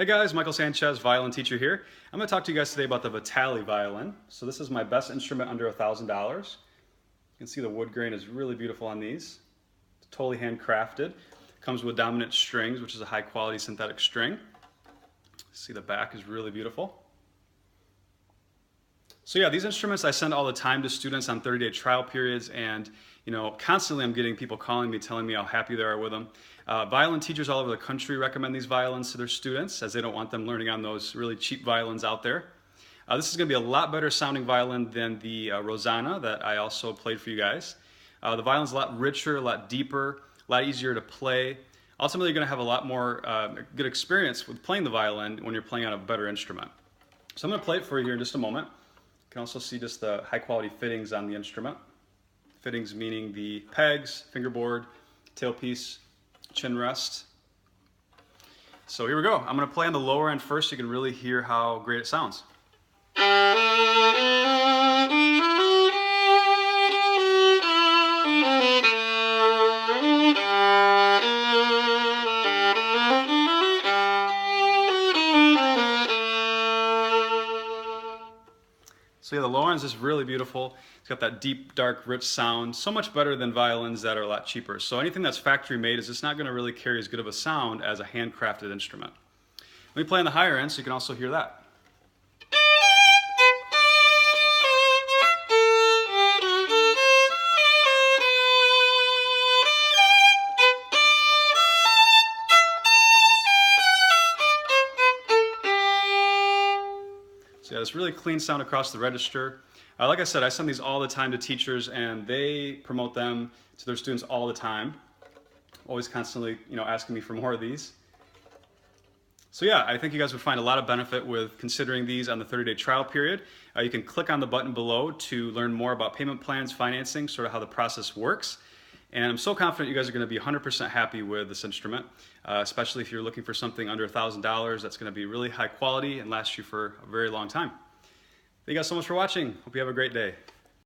Hey guys, Michael Sanchez, violin teacher here. I'm going to talk to you guys today about the Vitale Violin. So this is my best instrument under $1,000. You can see the wood grain is really beautiful on these. It's totally handcrafted. Comes with dominant strings, which is a high quality synthetic string. See the back is really beautiful. So yeah, these instruments I send all the time to students on 30-day trial periods, and constantly I'm getting people calling me, telling me how happy they are with them. Violin teachers all over the country recommend these violins to their students as they don't want them learning on those really cheap violins out there. This is going to be a lot better sounding violin than the Rosanna that I also played for you guys. The violin's a lot richer, a lot deeper, a lot easier to play. Ultimately, you're going to have a lot more good experience with playing the violin when you're playing on a better instrument. So I'm going to play it for you here in just a moment. You can also see just the high quality fittings on the instrument. Fittings meaning the pegs, fingerboard, tailpiece, chin rest. So here we go. I'm going to play on the lower end first so you can really hear how great it sounds. So yeah, the low end is just really beautiful. It's got that deep, dark, rich sound. So much better than violins that are a lot cheaper. So anything that's factory made is just not going to really carry as good of a sound as a handcrafted instrument. Let me play on the higher end so you can also hear that. So yeah, it's really clean sound across the register. Like I said, I send these all the time to teachers, and they promote them to their students all the time. Always constantly, asking me for more of these. So yeah, I think you guys would find a lot of benefit with considering these on the 30-day trial period. You can click on the button below to learn more about payment plans, financing, sort of how the process works. And I'm so confident you guys are going to be 100% happy with this instrument, especially if you're looking for something under $1,000 that's going to be really high quality and last you for a very long time. Thank you guys so much for watching. Hope you have a great day.